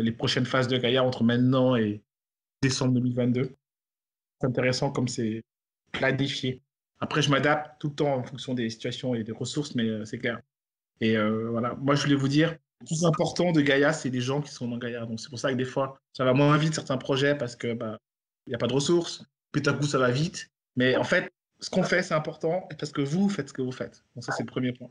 les prochaines phases de Gaïa entre maintenant et décembre 2022. C'est intéressant comme c'est planifié. Après, je m'adapte tout le temps en fonction des situations et des ressources, mais c'est clair. Et voilà, moi, je voulais vous dire, le plus important de Gaïa, c'est les gens qui sont dans Gaïa. Donc, c'est pour ça que des fois, ça va moins vite certains projets parce que il n'y a pas de ressources. Puis, tout à coup, ça va vite. Mais en fait, ce qu'on fait, c'est important parce que vous faites ce que vous faites. Donc, ça, c'est le premier point.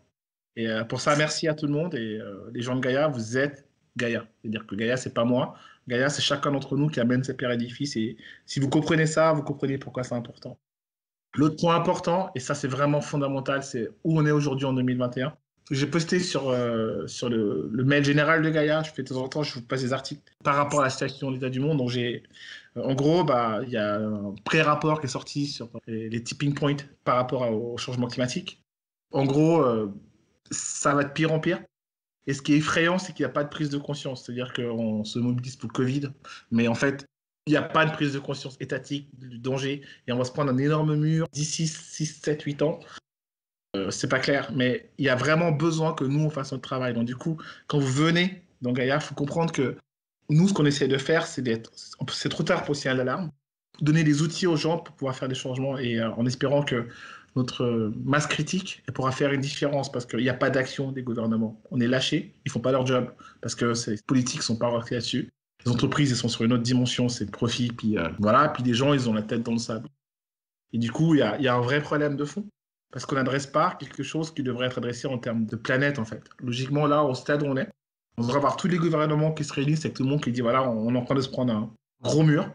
Et pour ça, merci à tout le monde. Et les gens de Gaïa, vous êtes Gaïa. C'est-à-dire que Gaïa, c'est pas moi. Gaïa, c'est chacun d'entre nous qui amène ses pierres à l'édifice. Et si vous comprenez ça, vous comprenez pourquoi c'est important. L'autre point important, et ça c'est vraiment fondamental, c'est où on est aujourd'hui en 2021. J'ai posté sur le mail général de Gaïa, je fais de temps en temps, je vous passe des articles par rapport à la situation de l'état du monde. Donc en gros, il y a un pré-rapport qui est sorti sur les tipping points par rapport au changement climatique. En gros, ça va de pire en pire. Et ce qui est effrayant, c'est qu'il n'y a pas de prise de conscience. C'est-à-dire qu'on se mobilise pour le Covid, mais en fait, il n'y a pas de prise de conscience étatique du danger. Et on va se prendre un énorme mur d'ici 6, 7, 8 ans. C'est pas clair, mais il y a vraiment besoin que nous, on fasse notre travail. Donc du coup, quand vous venez dans Gaïa, il faut comprendre que nous, ce qu'on essaie de faire, c'est trop tard pour signaler l'alarme, donner des outils aux gens pour pouvoir faire des changements et en espérant que notre masse critique elle pourra faire une différence parce qu'il n'y a pas d'action des gouvernements. On est lâchés, ils font pas leur job parce que les politiques sont pas orientées là-dessus. Les entreprises, elles sont sur une autre dimension, c'est le profit, puis voilà, puis les gens, ils ont la tête dans le sable. Et du coup, il y a un vrai problème de fond parce qu'on n'adresse pas quelque chose qui devrait être adressé en termes de planète, en fait. Logiquement, là, au stade où on devrait avoir tous les gouvernements qui se réunissent avec tout le monde qui dit, voilà, on est en train de se prendre un gros mur.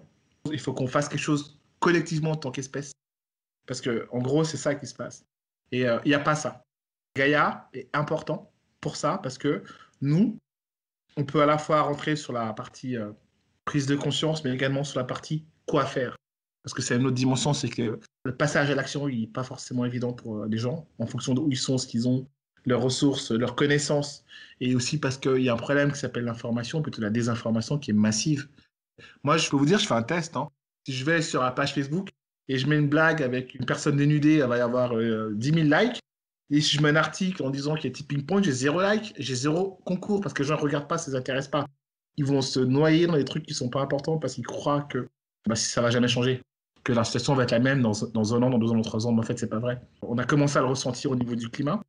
Il faut qu'on fasse quelque chose collectivement en tant qu'espèce. Parce que, en gros, c'est ça qui se passe. Et il n'y a pas ça. Gaïa est important pour ça parce que nous, on peut à la fois rentrer sur la partie prise de conscience, mais également sur la partie quoi faire. Parce que c'est une autre dimension, c'est que le passage à l'action, il n'est pas forcément évident pour les gens, en fonction de où ils sont, ce qu'ils ont, leurs ressources, leurs connaissances, et aussi parce qu'il y a un problème qui s'appelle l'information, plutôt la désinformation qui est massive. Moi, je peux vous dire, je fais un test. Hein. Si je vais sur la page Facebook et je mets une blague avec une personne dénudée, elle va y avoir 10 000 likes. Et si je mets un article en disant qu'il y a tipping point, j'ai 0 like, j'ai 0 concours parce que les gens ne regardent pas, ça ne les intéresse pas. Ils vont se noyer dans des trucs qui ne sont pas importants parce qu'ils croient que ça ne va jamais changer, que la situation va être la même dans un an, dans 2 ans, dans 3 ans. Mais en fait, ce n'est pas vrai. On a commencé à le ressentir au niveau du climat.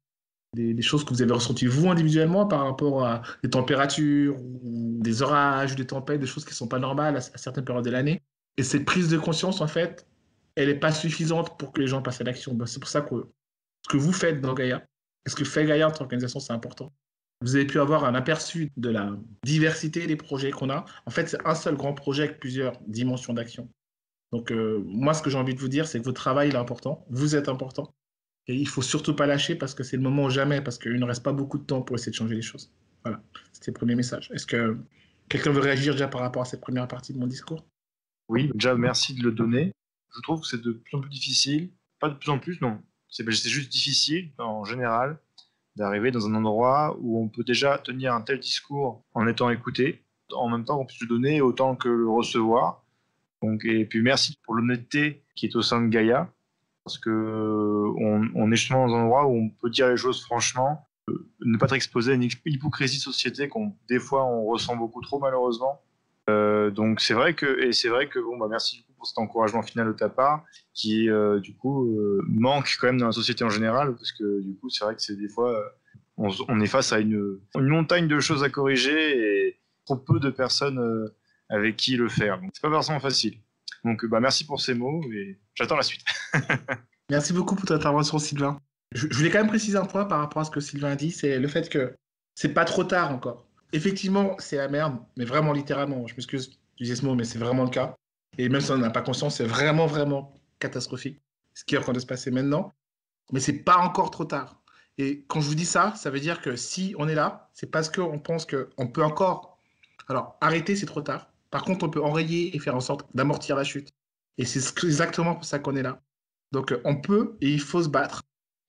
Des choses que vous avez ressenties vous individuellement par rapport à des températures ou des orages ou des tempêtes, des choses qui ne sont pas normales à certaines périodes de l'année. Et cette prise de conscience, en fait, elle n'est pas suffisante pour que les gens passent à l'action. C'est pour ça que ce que vous faites dans Gaïa, et ce que fait Gaïa en tant qu'organisation, c'est important. Vous avez pu avoir un aperçu de la diversité des projets qu'on a. En fait, c'est un seul grand projet avec plusieurs dimensions d'action. Donc, moi, ce que j'ai envie de vous dire, c'est que votre travail est important, vous êtes important. Et il ne faut surtout pas lâcher parce que c'est le moment ou jamais, parce qu'il ne reste pas beaucoup de temps pour essayer de changer les choses. Voilà, c'était le premier message. Est-ce que quelqu'un veut réagir déjà par rapport à cette première partie de mon discours? Oui, déjà, merci de le donner. Je trouve que c'est de plus en plus difficile. Pas de plus en plus, non. C'est juste difficile, en général, d'arriver dans un endroit où on peut déjà tenir un tel discours en étant écouté, en même temps qu'on puisse le donner autant que le recevoir. Donc, et puis merci pour l'honnêteté qui est au sein de Gaïa, parce que on est justement dans un endroit où on peut dire les choses franchement, ne pas être exposé à une hypocrisie de société qu'on des fois on ressent beaucoup trop malheureusement. Donc c'est vrai que bon bah merci du coup pour cet encouragement final de ta part qui du coup manque quand même dans la société en général, parce que du coup c'est vrai que c'est des fois on est face à une montagne de choses à corriger et trop peu de personnes avec qui le faire. Donc c'est pas forcément facile. Donc bah merci pour ces mots et j'attends la suite. Merci beaucoup pour ton intervention, Sylvain. Je voulais quand même préciser un point par rapport à ce que Sylvain a dit, c'est le fait que c'est pas trop tard encore. Effectivement, c'est la merde, mais vraiment littéralement. Je m'excuse d'utiliser ce mot, mais c'est vraiment le cas. Et même si on n'en a pas conscience, c'est vraiment, vraiment catastrophique ce qui est en train de se passer maintenant. Mais c'est pas encore trop tard. Et quand je vous dis ça, ça veut dire que si on est là, c'est parce qu'on pense qu'on peut encore. Alors, arrêter, c'est trop tard. Par contre, on peut enrayer et faire en sorte d'amortir la chute. Et c'est exactement pour ça qu'on est là. Donc, on peut et il faut se battre.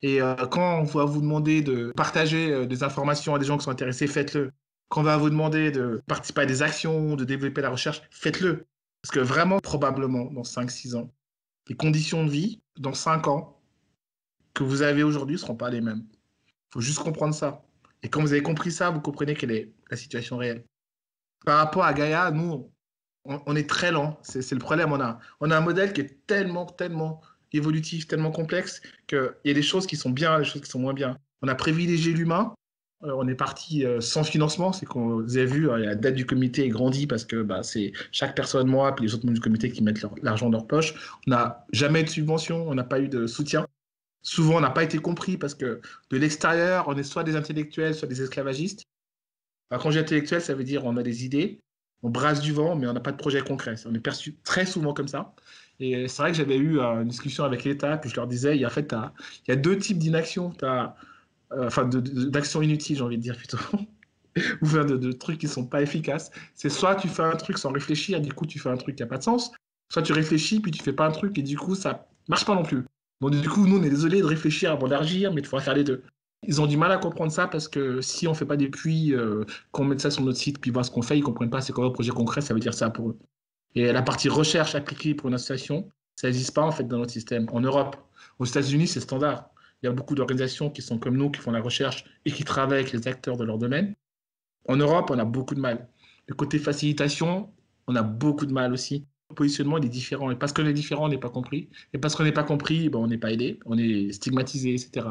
Et quand on va vous demander de partager des informations à des gens qui sont intéressés, faites-le. Quand on va vous demander de participer à des actions, de développer la recherche, faites-le. Parce que vraiment, probablement, dans 5, 6 ans, les conditions de vie, dans 5 ans, que vous avez aujourd'hui ne seront pas les mêmes. Il faut juste comprendre ça. Et quand vous avez compris ça, vous comprenez quelle est la situation réelle. par rapport à Gaïa, nous, on est très lent. C'est le problème. On a un modèle qui est tellement évolutif, tellement complexe, qu'il y a des choses qui sont bien, des choses qui sont moins bien. On a privilégié l'humain. On est parti sans financement. C'est qu'on vous avez vu, la dette du comité est grandie parce que c'est chaque personne, moi, puis les autres membres du comité qui mettent l'argent dans leur poche. On n'a jamais eu de subvention, on n'a pas eu de soutien. Souvent, on n'a pas été compris parce que de l'extérieur, on est soit des intellectuels, soit des esclavagistes. Alors, quand je dis intellectuel, ça veut dire on a des idées, on brasse du vent, mais on n'a pas de projet concret. On est perçu très souvent comme ça. Et c'est vrai que j'avais eu une discussion avec l'État, que je leur disais, en fait, il y a deux types d'inaction. Enfin, d'actions inutiles, j'ai envie de dire plutôt, ou de trucs qui ne sont pas efficaces. C'est soit tu fais un truc sans réfléchir, du coup, tu fais un truc qui n'a pas de sens, soit tu réfléchis, puis tu fais pas un truc, et du coup, ça marche pas non plus. Donc, du coup, nous, on est désolé de réfléchir avant d'agir, mais il faudra faire les deux. Ils ont du mal à comprendre ça parce que si on ne fait pas des puits, qu'on met ça sur notre site, puis voir ce qu'on fait, ils ne comprennent pas c'est quoi le projet concret, ça veut dire ça pour eux. Et la partie recherche appliquée pour une association, ça n'existe pas en fait dans notre système. En Europe, aux États-Unis, c'est standard. Il y a beaucoup d'organisations qui sont comme nous, qui font la recherche et qui travaillent avec les acteurs de leur domaine. En Europe, on a beaucoup de mal. Le côté facilitation, on a beaucoup de mal aussi. Le positionnement, il est différent. Et parce qu'on est différent, on n'est pas compris. Et parce qu'on n'est pas compris, on n'est pas aidé, on est stigmatisé, etc.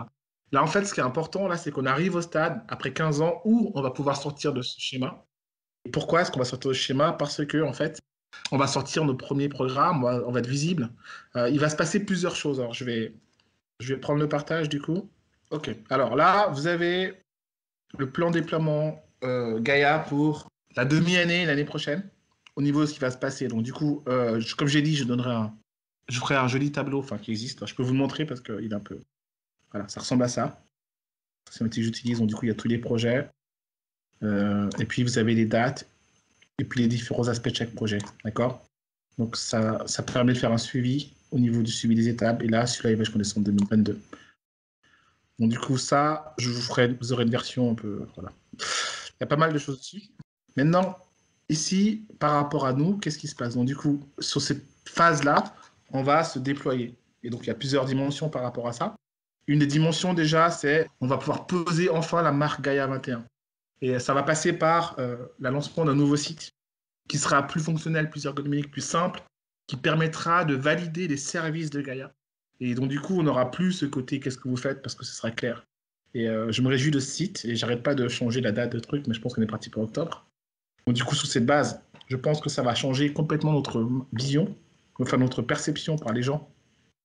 Là, en fait, ce qui est important, là, c'est qu'on arrive au stade, après 15 ans, où on va pouvoir sortir de ce schéma. Et pourquoi est-ce qu'on va sortir de ce schéma? Parce que, en fait, on va sortir nos premiers programmes, on va être visible. Il va se passer plusieurs choses. Alors, je vais prendre le partage, du coup. OK. Alors là, vous avez le plan de déploiement Gaïa pour la demi-année, l'année prochaine, au niveau de ce qui va se passer. Donc, du coup, comme j'ai dit, je ferai un joli tableau, qui existe. Je peux vous le montrer parce qu'il est un peu... Voilà, ça ressemble à ça. C'est un outil que j'utilise. Donc, du coup, il y a tous les projets. Et puis, vous avez les dates et puis les différents aspects de chaque projet. D'accord? Donc, ça permet de faire un suivi au niveau du suivi des étapes. Et là, celui-là, il va jusqu'en décembre 2022. Donc, du coup, ça, vous aurez une version un peu... Voilà. Il y a pas mal de choses dessus. Maintenant, ici, par rapport à nous, qu'est-ce qui se passe? Donc, du coup, sur cette phase-là, on va se déployer. Et donc, il y a plusieurs dimensions par rapport à ça. Une des dimensions, déjà, c'est on va pouvoir poser enfin la marque Gaïa 21. Et ça va passer par le lancement d'un nouveau site qui sera plus fonctionnel, plus ergonomique, plus simple, qui permettra de valider les services de Gaïa. Et donc, du coup, on n'aura plus ce côté qu'est-ce que vous faites parce que ce sera clair. Et je me réjouis de ce site et j'arrête pas de changer la date de truc, mais je pense qu'on est parti pour octobre. Donc, du coup, sous cette base, je pense que ça va changer complètement notre vision, enfin notre perception par les gens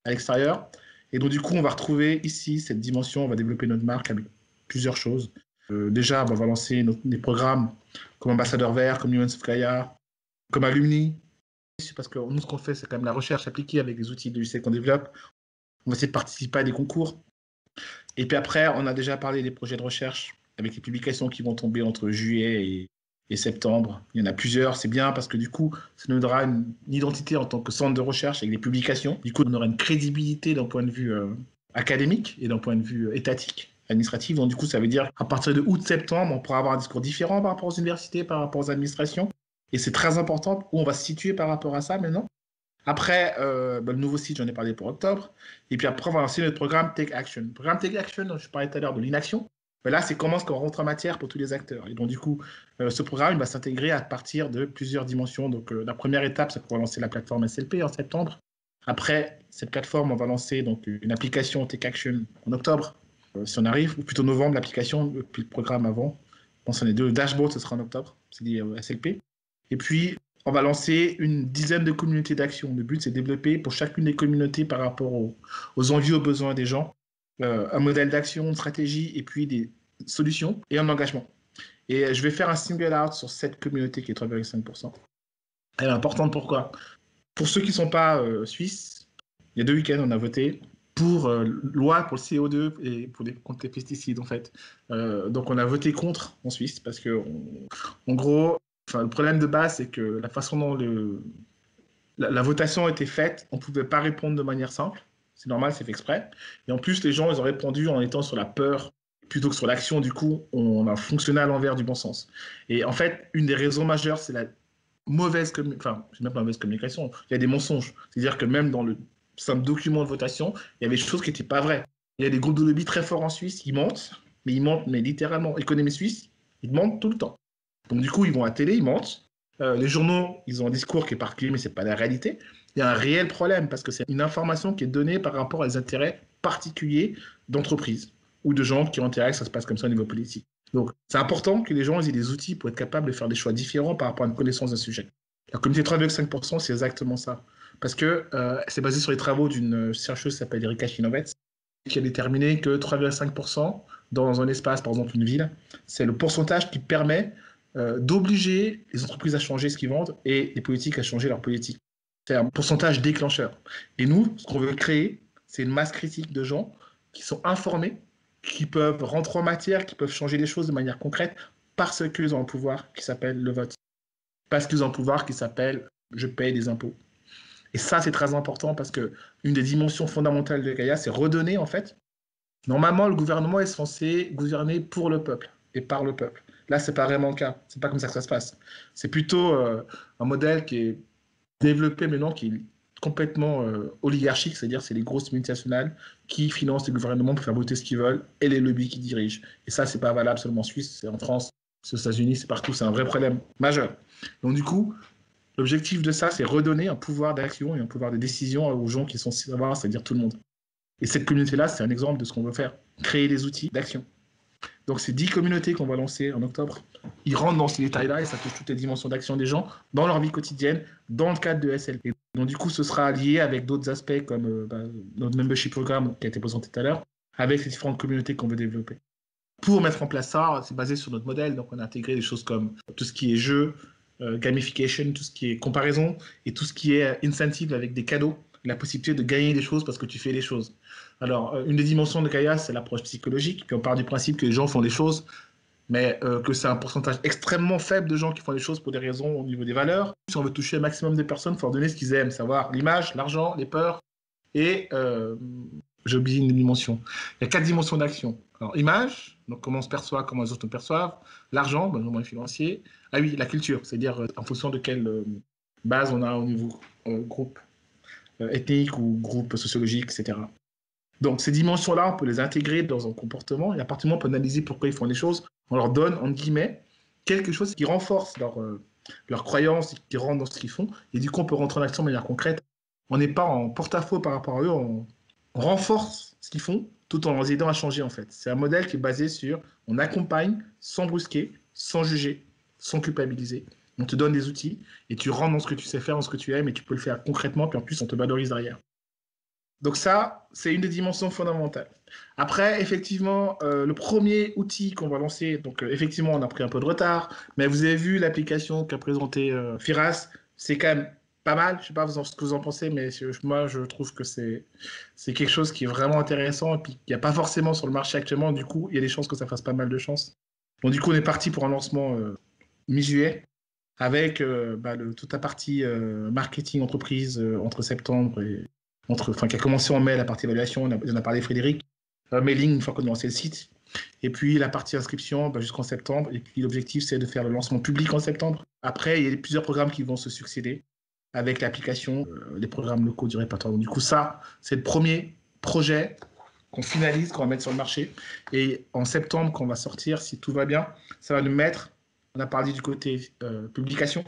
à l'extérieur. Et donc, du coup, on va retrouver ici cette dimension, on va développer notre marque avec plusieurs choses. Déjà, on va lancer des programmes comme Ambassadeur Vert, comme Humans of Gaia, comme Alumni. Parce que nous, ce qu'on fait, c'est quand même la recherche appliquée avec les outils de l'UC qu'on développe. On va essayer de participer à des concours. Et puis après, on a déjà parlé des projets de recherche avec les publications qui vont tomber entre juillet et septembre. Il y en a plusieurs, c'est bien parce que du coup, ça nous donnera une identité en tant que centre de recherche avec des publications. Du coup, on aura une crédibilité d'un point de vue académique et d'un point de vue étatique, administratif. Donc du coup, ça veut dire qu'à partir de août-septembre, on pourra avoir un discours différent par rapport aux universités, par rapport aux administrations. Et c'est très important où on va se situer par rapport à ça maintenant. Après, le nouveau site, j'en ai parlé pour octobre. Et puis après, on va lancer notre programme Take Action. Le programme Take Action, dont je parlais tout à l'heure de l'inaction, ben là, c'est comment est-ce qu'on rentre en matière pour tous les acteurs. Et donc, du coup, ce programme il va s'intégrer à partir de plusieurs dimensions. Donc, la première étape, c'est pour lancer la plateforme SLP en septembre. Après, cette plateforme, on va lancer donc, une application Take Action en octobre, si on arrive, ou plutôt novembre, l'application, puis le programme avant. Je pense qu'on est deux. Le dashboard, ce sera en octobre, c'est dit SLP. Et puis, on va lancer une dizaine de communautés d'action. Le but, c'est de développer pour chacune des communautés par rapport aux envies, aux besoins des gens, un modèle d'action, une stratégie, et puis des solutions et un engagement. Et je vais faire un single out sur cette communauté qui est 3,5%. Elle est importante pourquoi? Pour ceux qui ne sont pas suisses, il y a 2 week-ends, on a voté pour loi pour le CO2 et contre les pesticides, en fait. Donc, on a voté contre en Suisse parce que, en gros, le problème de base, c'est que la façon dont la votation a été faite, on ne pouvait pas répondre de manière simple. C'est normal, c'est fait exprès. Et en plus, les gens, ils ont répondu en étant sur la peur plutôt que sur l'action. Du coup, on a fonctionné à l'envers du bon sens. Et en fait, une des raisons majeures, c'est la mauvaise communication. Enfin, c'est même pas mauvaise communication. Il y a des mensonges. C'est-à-dire que même dans le simple document de votation, il y avait des choses qui n'étaient pas vraies. Il y a des groupes de lobby très forts en Suisse, ils mentent mais littéralement. Économie suisse, ils mentent tout le temps. Donc du coup, ils vont à la télé, ils mentent. Les journaux, ils ont un discours qui est particulier, mais ce n'est pas la réalité. Il y a un réel problème parce que c'est une information qui est donnée par rapport à des intérêts particuliers d'entreprises ou de gens qui ont intérêt que ça se passe comme ça au niveau politique. Donc c'est important que les gens aient des outils pour être capables de faire des choix différents par rapport à une connaissance d'un sujet. La communauté 3,5%, c'est exactement ça. Parce que c'est basé sur les travaux d'une chercheuse qui s'appelle Erika Chinovets, qui a déterminé que 3,5% dans un espace, par exemple une ville, c'est le pourcentage qui permet d'obliger les entreprises à changer ce qu'ils vendent et les politiques à changer leur politique. C'est un pourcentage déclencheur. Et nous, ce qu'on veut créer, c'est une masse critique de gens qui sont informés, qui peuvent rentrer en matière, qui peuvent changer les choses de manière concrète parce qu'ils ont un pouvoir qui s'appelle le vote. Parce qu'ils ont un pouvoir qui s'appelle je paye des impôts. Et ça, c'est très important parce que une des dimensions fondamentales de Gaïa, c'est redonner, en fait. Normalement, le gouvernement est censé gouverner pour le peuple et par le peuple. Là, c'est pas vraiment le cas. C'est pas comme ça que ça se passe. C'est plutôt un modèle qui est développé maintenant, qui est complètement oligarchique, c'est-à-dire c'est les grosses multinationales qui financent les gouvernements pour faire voter ce qu'ils veulent et les lobbies qui dirigent. Et ça, c'est pas valable seulement en Suisse, c'est en France, c'est aux États-Unis, c'est partout. C'est un vrai problème majeur. Donc du coup, l'objectif de ça, c'est redonner un pouvoir d'action et un pouvoir de décision aux gens qui sont savoir, c'est-à-dire tout le monde. Et cette communauté-là, c'est un exemple de ce qu'on veut faire, créer des outils d'action. Donc, c'est 10 communautés qu'on va lancer en octobre. Ils rentrent dans ces détails-là et ça touche toutes les dimensions d'action des gens dans leur vie quotidienne, dans le cadre de SLP. Donc, du coup, ce sera lié avec d'autres aspects comme notre membership programme qui a été présenté tout à l'heure, avec les différentes communautés qu'on veut développer. Pour mettre en place ça, c'est basé sur notre modèle. Donc, on a intégré des choses comme tout ce qui est jeu, gamification, tout ce qui est comparaison et tout ce qui est incentive avec des cadeaux, la possibilité de gagner des choses parce que tu fais des choses. Alors, une des dimensions de Gaïa, c'est l'approche psychologique. Puis on part du principe que les gens font des choses, mais que c'est un pourcentage extrêmement faible de gens qui font des choses pour des raisons au niveau des valeurs. Si on veut toucher un maximum de personnes, il faut leur donner ce qu'ils aiment, savoir l'image, l'argent, les peurs et j'ai oublié une dimension. Il y a 4 dimensions d'action. Alors, image, donc comment on se perçoit, comment les autres nous perçoivent. L'argent, ben, le moyen financier. Ah oui, la culture, c'est-à-dire en fonction de quelle base on a au niveau groupe ethnique ou groupe sociologique, etc. Donc, ces dimensions-là, on peut les intégrer dans un comportement et à partir du moment où on peut analyser pourquoi ils font les choses, on leur donne, entre guillemets, quelque chose qui renforce leur croyance, qui rentre dans ce qu'ils font. Et du coup, on peut rentrer en action de manière concrète. On n'est pas en porte-à-faux par rapport à eux, on renforce ce qu'ils font tout en les aidant à changer, en fait. C'est un modèle qui est basé sur on accompagne sans brusquer, sans juger, sans culpabiliser. On te donne des outils et tu rentres dans ce que tu sais faire, dans ce que tu aimes et tu peux le faire concrètement, puis en plus, on te valorise derrière. Donc ça, c'est une des dimensions fondamentales. Après, effectivement, le premier outil qu'on va lancer, donc effectivement, on a pris un peu de retard, mais vous avez vu l'application qu'a présentée Firas, c'est quand même pas mal. Je sais pas ce que vous en pensez, mais moi, je trouve que c'est quelque chose qui est vraiment intéressant et puis qu'il n'y a pas forcément sur le marché actuellement. Du coup, il y a des chances que ça fasse pas mal de chances. Donc du coup, on est parti pour un lancement mi-juillet avec toute la partie marketing entreprise entre septembre et qui a commencé en mai, la partie évaluation, on en a parlé Frédéric, mailing une fois qu'on a lancé le site, et puis la partie inscription jusqu'en septembre, et puis l'objectif c'est de faire le lancement public en septembre. Après, il y a plusieurs programmes qui vont se succéder avec l'application, les programmes locaux du répertoire. Donc, du coup, ça, c'est le premier projet qu'on finalise, qu'on va mettre sur le marché, et en septembre, quand on va sortir, si tout va bien, ça va nous mettre, on a parlé du côté publication,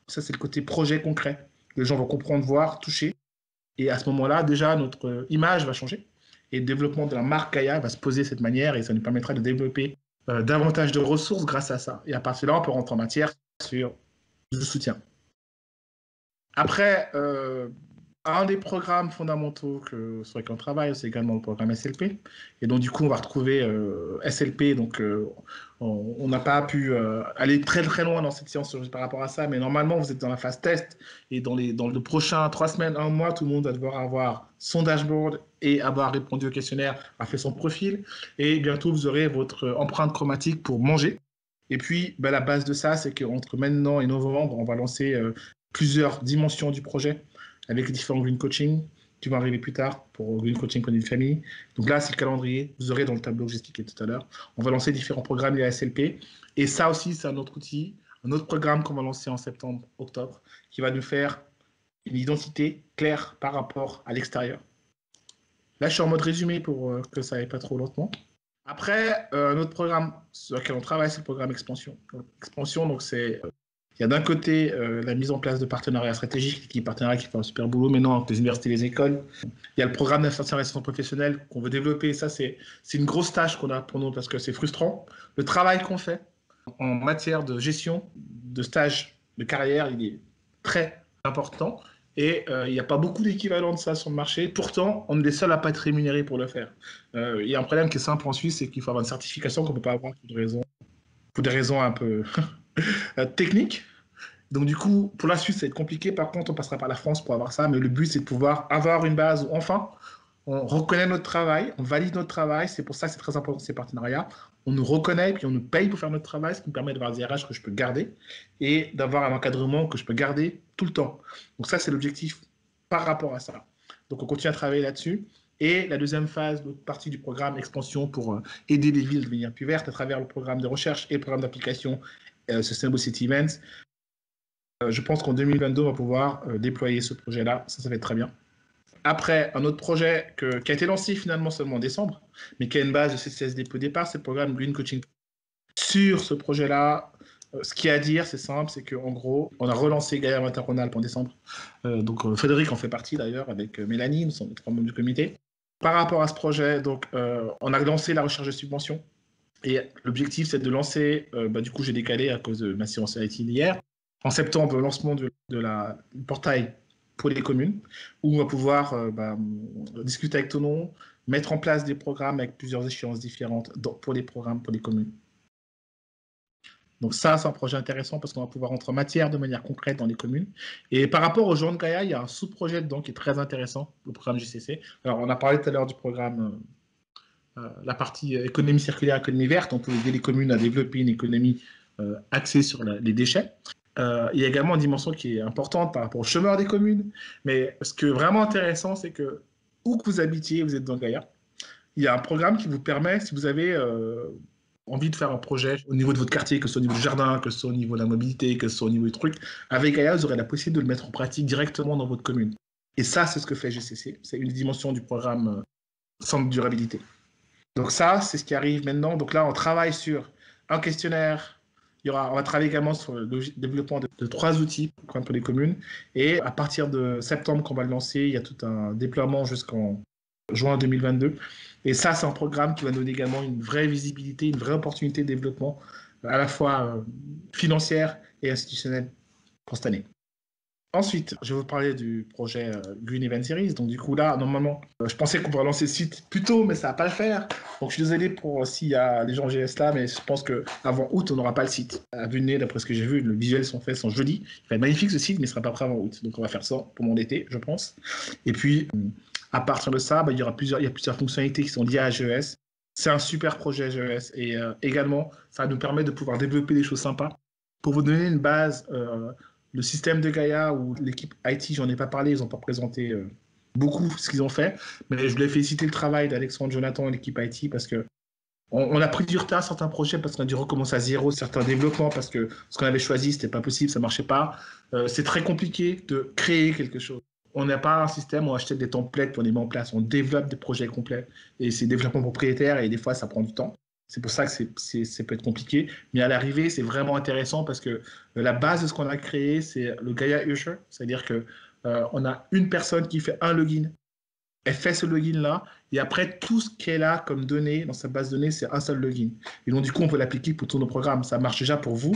ça c'est le côté projet concret, les gens vont comprendre, voir, toucher. Et à ce moment-là, déjà, notre image va changer et le développement de la marque Gaïa va se poser de cette manière et ça nous permettra de développer davantage de ressources grâce à ça. Et à partir de là, on peut rentrer en matière sur du soutien. Après, un des programmes fondamentaux sur lesquels on travaille, c'est également le programme SLP. Et donc, du coup, on va retrouver SLP. Donc, on n'a pas pu aller très, très loin dans cette séance par rapport à ça. Mais normalement, vous êtes dans la phase test. Et dans le prochain 3 semaines, 1 mois, tout le monde va devoir avoir son dashboard et avoir répondu au questionnaire, a fait son profil. Et bientôt, vous aurez votre empreinte chromatique pour manger. Et puis, la base de ça, c'est qu'entre maintenant et novembre, on va lancer plusieurs dimensions du projet avec les différents green coaching qui vont arriver plus tard pour green coaching pour une famille. Donc là, c'est le calendrier. Vous aurez dans le tableau que j'expliquais tout à l'heure. On va lancer différents programmes liés à SLP. Et ça aussi, c'est un autre outil, un autre programme qu'on va lancer en septembre, octobre, qui va nous faire une identité claire par rapport à l'extérieur. Là, je suis en mode résumé pour que ça aille pas trop lentement. Après, un autre programme sur lequel on travaille, c'est le programme Expansion. Donc, Expansion, donc il y a d'un côté la mise en place de partenariats stratégiques, qui partenariats qui font un super boulot maintenant avec les universités et les écoles. Il y a le programme d'insertion professionnelle qu'on veut développer. Ça, c'est une grosse tâche qu'on a pour nous parce que c'est frustrant. Le travail qu'on fait en matière de gestion, de stage, de carrière, il est très important. Et il n'y a pas beaucoup d'équivalents de ça sur le marché. Pourtant, on est les seuls à ne pas être rémunérés pour le faire. Il y a un problème qui est simple en Suisse, c'est qu'il faut avoir une certification qu'on ne peut pas avoir pour des raisons un peu techniques. Donc du coup, pour la Suisse, ça va être compliqué. Par contre, on passera par la France pour avoir ça. Mais le but, c'est de pouvoir avoir une base où, enfin, on reconnaît notre travail, on valide notre travail. C'est pour ça que c'est très important ces partenariats. On nous reconnaît et puis on nous paye pour faire notre travail, ce qui me permet d'avoir des RH que je peux garder et d'avoir un encadrement que je peux garder tout le temps. Donc ça, c'est l'objectif par rapport à ça. Donc on continue à travailler là-dessus. Et la deuxième phase, l'autre partie du programme Expansion pour aider les villes à devenir plus vertes à travers le programme de recherche et le programme d'application Sustainable City Events. Je pense qu'en 2022, on va pouvoir déployer ce projet-là. Ça va être très bien. Après, un autre projet qui a été lancé finalement seulement en décembre, mais qui a une base de CCSDP au départ, c'est le programme Green Coaching. Sur ce projet-là, ce qu'il y a à dire, c'est simple, c'est qu'en gros, on a relancé Gaïa Mater-Rhône-Alpes en décembre. Donc Frédéric en fait partie d'ailleurs, avec Mélanie, nous sommes les 3 membres du comité. Par rapport à ce projet, donc, on a lancé la recherche de subventions. Et l'objectif, c'est de lancer, du coup, j'ai décalé à cause de ma séance IT d'hier. En septembre, le lancement du portail pour les communes, où on va pouvoir discuter avec Tonon, mettre en place des programmes avec plusieurs échéances différentes pour les programmes pour les communes. Donc ça, c'est un projet intéressant parce qu'on va pouvoir entrer en matière de manière concrète dans les communes. Et par rapport au Joint de Gaïa, il y a un sous-projet dedans qui est très intéressant, le programme JCC. Alors, on a parlé tout à l'heure du programme, la partie économie circulaire, économie verte. On peut aider les communes à développer une économie axée sur les déchets. Il y a également une dimension qui est importante par rapport aux chômeurs des communes. Mais ce qui est vraiment intéressant, c'est que où que vous habitiez, vous êtes dans Gaïa, il y a un programme qui vous permet, si vous avez envie de faire un projet au niveau de votre quartier, que ce soit au niveau du jardin, que ce soit au niveau de la mobilité, que ce soit au niveau du truc, avec Gaïa, vous aurez la possibilité de le mettre en pratique directement dans votre commune. Et ça, c'est ce que fait GCC. C'est une dimension du programme Centre de durabilité. Donc ça, c'est ce qui arrive maintenant. Donc là, on travaille sur un questionnaire. On va travailler également sur le développement de 3 outils pour les communes. Et à partir de septembre, qu'on va le lancer, il y a tout un déploiement jusqu'en juin 2022. Et ça, c'est un programme qui va donner également une vraie visibilité, une vraie opportunité de développement, à la fois financière et institutionnelle pour cette année. Ensuite, je vais vous parler du projet Green Event Series. Donc du coup là, normalement, je pensais qu'on pourrait lancer le site plus tôt, mais ça va pas le faire. Donc je suis désolé pour s'il y a des gens GS là, mais je pense qu'avant août, on n'aura pas le site. À vue de nez, d'après ce que j'ai vu, le visuel sont faits, sont jolis. Il va être magnifique ce site, mais il ne sera pas prêt avant août. Donc on va faire ça pour mon été, je pense. Et puis, à partir de ça, il y a plusieurs fonctionnalités qui sont liées à GES. C'est un super projet GES. Et également, ça nous permet de pouvoir développer des choses sympas. Pour vous donner une base... le système de Gaïa ou l'équipe IT, j'en ai pas parlé, ils n'ont pas présenté beaucoup ce qu'ils ont fait, mais je voulais féliciter le travail d'Alexandre, Jonathan et l'équipe IT parce que on a pris du retard certains projets parce qu'on a dû recommencer à zéro certains développements parce que ce qu'on avait choisi, c'était pas possible, ça marchait pas. C'est très compliqué de créer quelque chose. On n'a pas un système où on achète des templates pour les mettre en place, on développe des projets complets et c'est développement propriétaire et des fois ça prend du temps. C'est pour ça que ça peut être compliqué. Mais à l'arrivée, c'est vraiment intéressant parce que la base de ce qu'on a créé, c'est le Gaia Usher. C'est-à-dire qu'on a une personne qui fait un login. Elle fait ce login-là. Et après, tout ce qu'elle a comme données dans sa base de données, c'est un seul login. Et donc, du coup, on peut l'appliquer pour tous nos programmes. Ça marche déjà pour vous.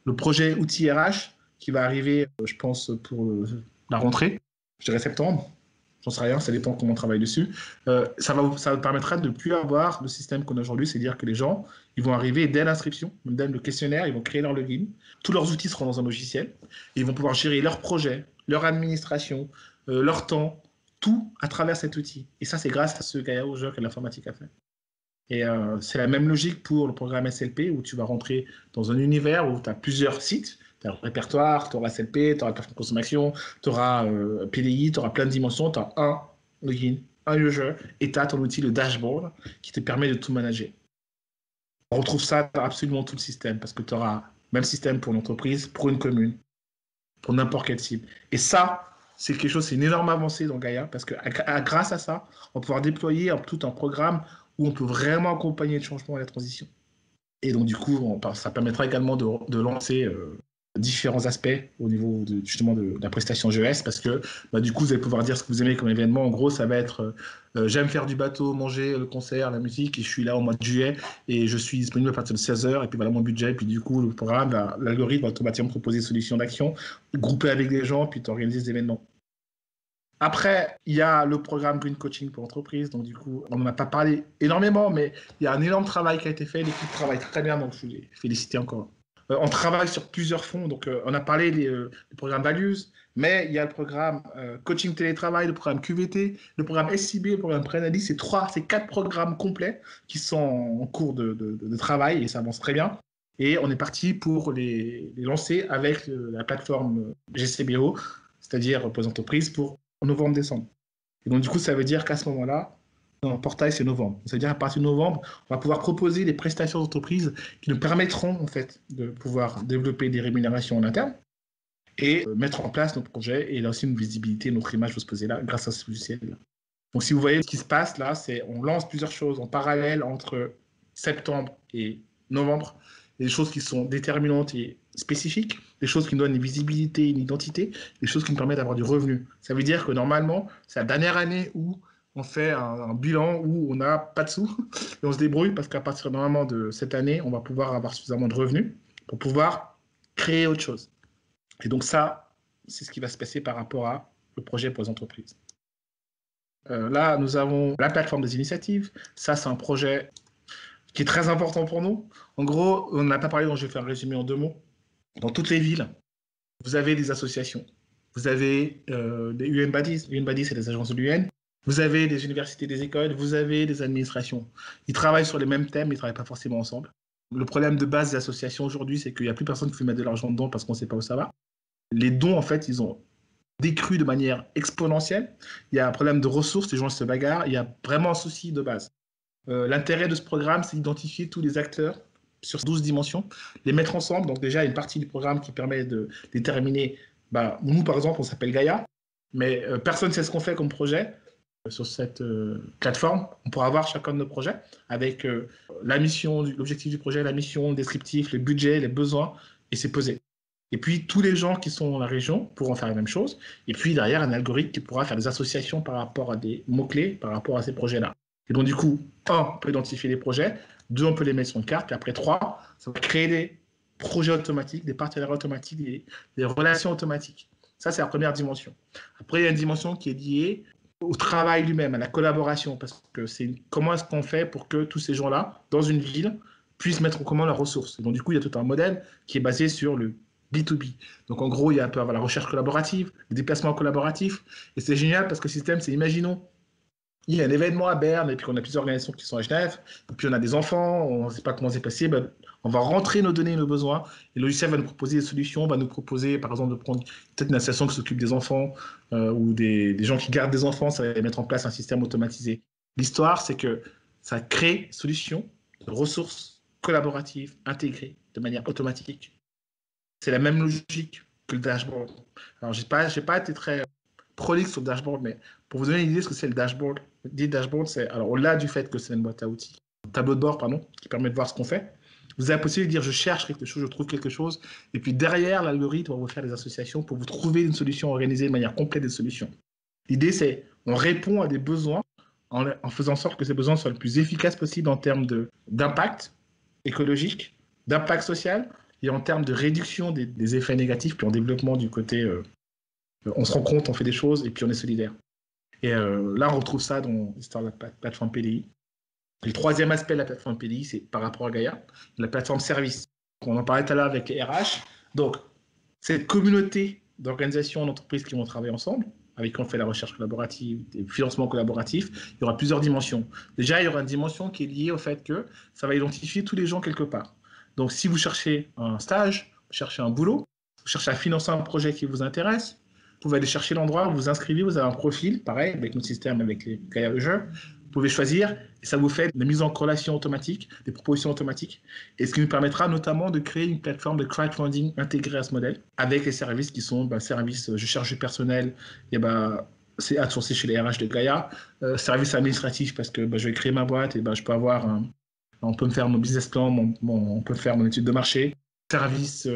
Le projet outil RH qui va arriver, je pense, pour la rentrée, je dirais septembre. J'en sais rien, ça dépend comment on travaille dessus. Ça vous permettra de ne plus avoir le système qu'on a aujourd'hui, c'est-à-dire que les gens, ils vont arriver dès l'inscription, dès le questionnaire, ils vont créer leur login. Tous leurs outils seront dans un logiciel et ils vont pouvoir gérer leur projet, leur administration, leur temps, tout à travers cet outil. Et ça, c'est grâce à ce Gaia User que l'informatique a fait. Et c'est la même logique pour le programme SLP où tu vas rentrer dans un univers où tu as plusieurs sites. Tu as le répertoire, tu auras SLP, tu auras la consommation, tu auras PDI, tu auras plein de dimensions, tu as un login, un user, et tu as ton outil, le dashboard, qui te permet de tout manager. On retrouve ça dans absolument tout le système, parce que tu auras le même système pour une entreprise, pour une commune, pour n'importe quelle cible. Et ça, c'est quelque chose, c'est une énorme avancée dans Gaia, parce que grâce à ça, on va pouvoir déployer tout un programme où on peut vraiment accompagner le changement et la transition. Et donc, du coup, ça permettra également de lancer différents aspects au niveau justement de la prestation GES, parce que du coup, vous allez pouvoir dire ce que vous aimez comme événement. En gros, ça va être j'aime faire du bateau, manger, le concert, la musique, et je suis là au mois de juillet, et je suis disponible à partir de 16h, et puis voilà mon budget, et puis du coup, le programme, l'algorithme va automatiquement proposer des solutions d'action, grouper avec des gens, puis organiser des événements. Après, il y a le programme Green Coaching pour entreprise. Donc, du coup, on n'en a pas parlé énormément, mais il y a un énorme travail qui a été fait. L'équipe travaille très bien, donc je voulais les féliciter encore. On travaille sur plusieurs fronts. Donc, on a parlé du programme Values, mais il y a le programme Coaching Télétravail, le programme QVT, le programme SIB, le programme Préanalyse. C'est 4 programmes complets qui sont en cours de travail et ça avance très bien. Et on est parti pour les lancer avec la plateforme GCBO, c'est-à-dire pour les entreprises, pour en novembre-décembre. Et donc, du coup, ça veut dire qu'à ce moment-là, notre portail, c'est novembre. Ça veut dire qu'à partir de novembre, on va pouvoir proposer des prestations d'entreprise qui nous permettront, en fait, de pouvoir développer des rémunérations en interne et mettre en place nos projets. Et là aussi, une visibilité, notre image va se poser là grâce à ce logiciel-là. Donc, si vous voyez ce qui se passe là, c'est on lance plusieurs choses en parallèle entre septembre et novembre. Des choses qui sont déterminantes et spécifiques, des choses qui nous donnent une visibilité, une identité, des choses qui nous permettent d'avoir du revenu. Ça veut dire que normalement, c'est la dernière année où on fait un bilan où on n'a pas de sous et on se débrouille parce qu'à partir normalement de cette année, on va pouvoir avoir suffisamment de revenus pour pouvoir créer autre chose. Et donc ça, c'est ce qui va se passer par rapport à le projet pour les entreprises. Là, nous avons la plateforme des initiatives. Ça, c'est un projet qui est très important pour nous. En gros, on n'a pas parlé, donc je vais faire un résumé en 2 mots. Dans toutes les villes, vous avez des associations. Vous avez des UN Buddies. UN Buddies, c'est des agences de l'UN. Vous avez des universités, des écoles. Vous avez des administrations. Ils travaillent sur les mêmes thèmes, mais ils ne travaillent pas forcément ensemble. Le problème de base des associations aujourd'hui, c'est qu'il n'y a plus personne qui fait mettre de l'argent dedans parce qu'on ne sait pas où ça va. Les dons, en fait, ils ont décru de manière exponentielle. Il y a un problème de ressources, les gens se bagarrent. Il y a vraiment un souci de base. L'intérêt de ce programme, c'est d'identifier tous les acteurs sur 12 dimensions, les mettre ensemble. Donc déjà, il y a une partie du programme qui permet de déterminer, nous par exemple, on s'appelle Gaïa, mais personne ne sait ce qu'on fait comme projet. Sur cette plateforme, on pourra avoir chacun de nos projets avec la mission, l'objectif du projet, la mission, le descriptif, le budget, les besoins, et c'est pesé. Et puis, tous les gens qui sont dans la région pourront faire la même chose. Et puis, derrière, un algorithme qui pourra faire des associations par rapport à des mots-clés, par rapport à ces projets-là. Et donc, du coup, 1, on peut identifier les projets. 2, on peut les mettre sur une carte. Puis après, 3, ça va créer des projets automatiques, des partenariats automatiques, des relations automatiques. Ça, c'est la première dimension. Après, il y a une dimension qui est liée au travail lui-même, à la collaboration. Parce que c'est comment est-ce qu'on fait pour que tous ces gens-là, dans une ville, puissent mettre en commun leurs ressources. Et donc, du coup, il y a tout un modèle qui est basé sur le B2B. Donc, en gros, il y a un peu la recherche collaborative, le déplacement collaboratif. Et c'est génial parce que le système, c'est, imaginons, il y a un événement à Berne, et puis on a plusieurs organisations qui sont à Genève, et puis on a des enfants, on ne sait pas comment c'est passé, on va rentrer nos données, nos besoins, et le logiciel va nous proposer des solutions, va nous proposer, par exemple, de prendre peut-être une association qui s'occupe des enfants, ou des gens qui gardent des enfants, ça va mettre en place un système automatisé. L'histoire, c'est que ça crée des solutions de ressources collaboratives, intégrées, de manière automatique. C'est la même logique que le dashboard. Alors, j'ai pas été très prolixe sur le dashboard, mais pour vous donner une idée de ce que c'est le dashboard, c'est, alors au-delà du fait que c'est une boîte à outils, un tableau de bord, pardon, qui permet de voir ce qu'on fait, vous avez la possibilité de dire je cherche quelque chose, je trouve quelque chose, et puis derrière, l'algorithme va vous faire des associations pour vous trouver une solution organisée de manière complète des solutions. L'idée, c'est on répond à des besoins en faisant en sorte que ces besoins soient le plus efficaces possible en termes d'impact écologique, d'impact social, et en termes de réduction des effets négatifs, puis en développement du côté on se rend compte, on fait des choses, et puis on est solidaire. Et là, on retrouve ça dans l'histoire de la plateforme PDI. Et le troisième aspect de la plateforme PDI, c'est par rapport à Gaïa, la plateforme service. On en parlait tout à l'heure avec les RH. Donc, cette communauté d'organisations, d'entreprises qui vont travailler ensemble, avec qui on fait la recherche collaborative, des financements collaboratifs, il y aura plusieurs dimensions. Déjà, il y aura une dimension qui est liée au fait que ça va identifier tous les gens quelque part. Donc, si vous cherchez un stage, vous cherchez un boulot, vous cherchez à financer un projet qui vous intéresse, vous pouvez aller chercher l'endroit où vous inscrivez, vous avez un profil, pareil, avec notre système, avec les cahiers de jeu. Vous pouvez choisir, et ça vous fait des mises en corrélation automatique, des propositions automatiques, et ce qui nous permettra notamment de créer une plateforme de crowdfunding intégrée à ce modèle, avec les services qui sont services, je cherche du personnel, et c'est outsourcé chez les RH de Gaïa. Service administratif, parce que je vais créer ma boîte et je peux avoir on peut me faire mon business plan, on peut faire mon étude de marché. Service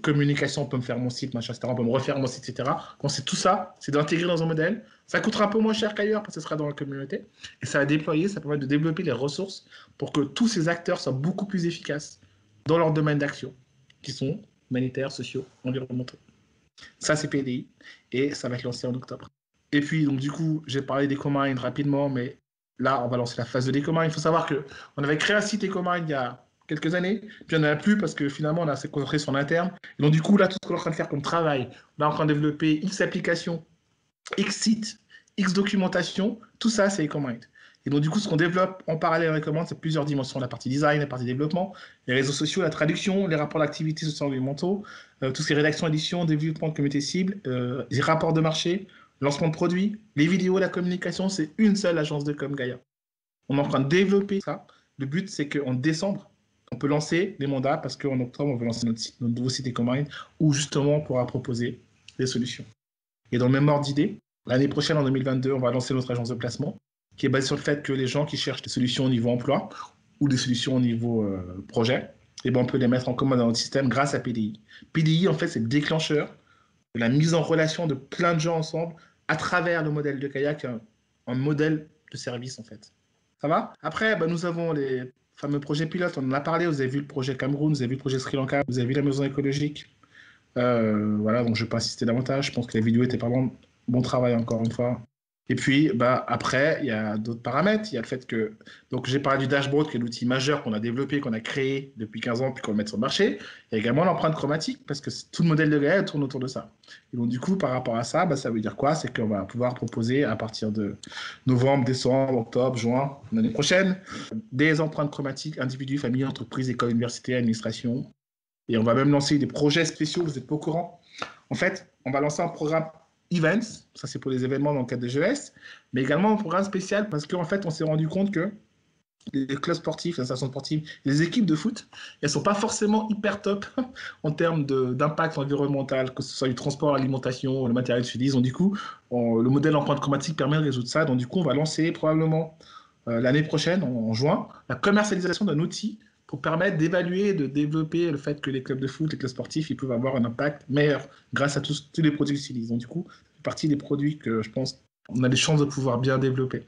communication, on peut me faire mon site, machin, etc. On peut me refaire mon site, etc. Quand c'est tout ça, c'est d'intégrer dans un modèle. Ça coûtera un peu moins cher qu'ailleurs parce que ce sera dans la communauté. Et ça va déployer, ça permet de développer les ressources pour que tous ces acteurs soient beaucoup plus efficaces dans leur domaine d'action, qui sont humanitaires, sociaux, environnementaux. Ça, c'est PDI. Et ça va être lancé en octobre. Et puis, donc, du coup, j'ai parlé d'EcoMind rapidement, mais là, on va lancer la phase de l'EcoMind. Il faut savoir qu'on avait créé un site EcoMind il y a quelques années, puis on n'en a plus parce que finalement, on a s'est concentré sur l'interne. Et donc, du coup, là, tout ce qu'on est en train de faire comme travail, on est en train de développer X applications, X sites, X documentation, tout ça, c'est EcoMind. Et donc, du coup, ce qu'on développe en parallèle avec EcoMind, c'est plusieurs dimensions. La partie design, la partie développement, les réseaux sociaux, la traduction, les rapports d'activité socio-environnementaux, tout ce qui est rédaction, édition, développement de communauté cible, les rapports de marché, lancement de produits, les vidéos, la communication, c'est une seule agence de com Gaïa. On est en train de développer ça. Le but, c'est qu'en décembre, on peut lancer les mandats parce qu'en octobre, on veut lancer notre nouveau site EcoMind où justement on pourra proposer des solutions. Et dans le même ordre d'idée, l'année prochaine, en 2022, on va lancer notre agence de placement qui est basée sur le fait que les gens qui cherchent des solutions au niveau emploi ou des solutions au niveau projet, on peut les mettre en commun dans notre système grâce à PDI. PDI, en fait, c'est le déclencheur de la mise en relation de plein de gens ensemble à travers le modèle de Kayak, un modèle de service, en fait. Ça va? Après, nous avons les fameux projets pilotes. On en a parlé. Vous avez vu le projet Cameroun, vous avez vu le projet Sri Lanka, vous avez vu la maison écologique. Voilà, donc je ne vais pas insister davantage. Je pense que la vidéo était vraiment bon travail, encore une fois. Et puis, après, il y a d'autres paramètres. Il y a le fait que... Donc, j'ai parlé du dashboard, qui est l'outil majeur qu'on a développé, qu'on a créé depuis 15 ans, puis qu'on va mettre sur le marché. Il y a également l'empreinte chromatique, parce que tout le modèle de Gaïa tourne autour de ça. Et donc, du coup, par rapport à ça, ça veut dire quoi? C'est qu'on va pouvoir proposer, à partir de novembre, décembre, octobre, juin, l'année prochaine, des empreintes chromatiques, individus, familles, entreprises, écoles, universités, administration. Et on va même lancer des projets spéciaux, vous n'êtes pas au courant. En fait, on va lancer un programme Events, ça c'est pour les événements dans le cadre de GES, mais également un programme spécial parce qu'en fait, on s'est rendu compte que les clubs sportifs, les associations sportives, les équipes de foot, elles ne sont pas forcément hyper top en termes d'impact environnemental, que ce soit du transport, l'alimentation, le matériel utilisé. Donc, du coup, le modèle empreinte chromatique permet de résoudre ça. Donc, du coup, on va lancer probablement l'année prochaine, en juin, la commercialisation d'un outil pour permettre d'évaluer et de développer le fait que les clubs de foot, les clubs sportifs, ils peuvent avoir un impact meilleur grâce à tous les produits qu'ils utilisent. Donc, du coup, c'est partie des produits que je pense qu'on a des chances de pouvoir bien développer.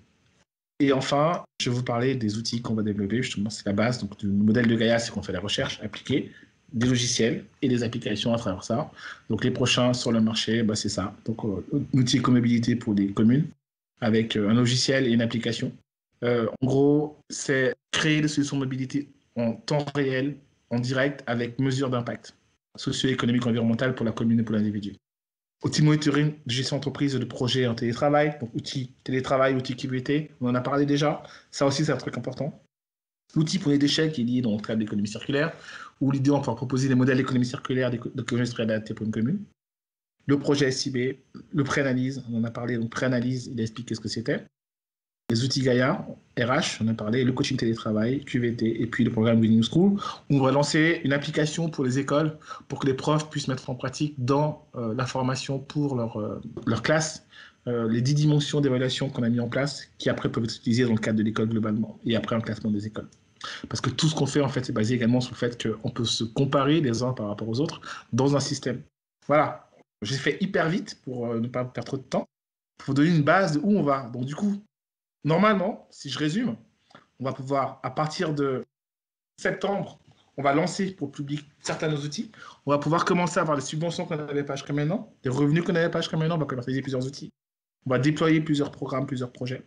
Et enfin, je vais vous parler des outils qu'on va développer. Justement, c'est la base. Donc, du modèle de Gaïa, c'est qu'on fait la recherche appliquée, des logiciels et des applications à travers ça. Donc, les prochains sur le marché, c'est ça. Donc, un outil écomobilité pour les communes avec un logiciel et une application. En gros, c'est créer des solutions de mobilité en temps réel, en direct, avec mesure d'impact socio-économique, environnemental pour la commune et pour l'individu. Outil monitoring de gestion d'entreprise de projet en télétravail, donc outil télétravail, outil KVT, on en a parlé déjà. Ça aussi, c'est un truc important. L'outil pour les déchets qui est lié dans le cadre de l'économie circulaire, où l'idée, on peut proposer des modèles d'économie circulaire, d'économie industrielle adaptée pour une commune. Le projet SIB, le pré-analyse, on en a parlé, donc pré-analyse, il a expliqué ce que c'était. Les outils Gaïa, RH, on a parlé, le coaching télétravail, QVT, et puis le programme Winning School. On va lancer une application pour les écoles pour que les profs puissent mettre en pratique dans la formation pour leur classe les 10 dimensions d'évaluation qu'on a mis en place qui après peuvent être utilisées dans le cadre de l'école globalement et après un classement des écoles. Parce que tout ce qu'on fait, en fait, c'est basé également sur le fait qu'on peut se comparer les uns par rapport aux autres dans un système. Voilà. J'ai fait hyper vite pour ne pas perdre trop de temps. Il faut donner une base de où on va. Donc, du coup, normalement, si je résume, on va pouvoir, à partir de septembre, on va lancer pour le public certains de nos outils. On va pouvoir commencer à avoir les subventions qu'on n'avait pas jusqu'à maintenant, les revenus qu'on n'avait pas jusqu'à maintenant, on va commercialiser plusieurs outils. On va déployer plusieurs programmes, plusieurs projets.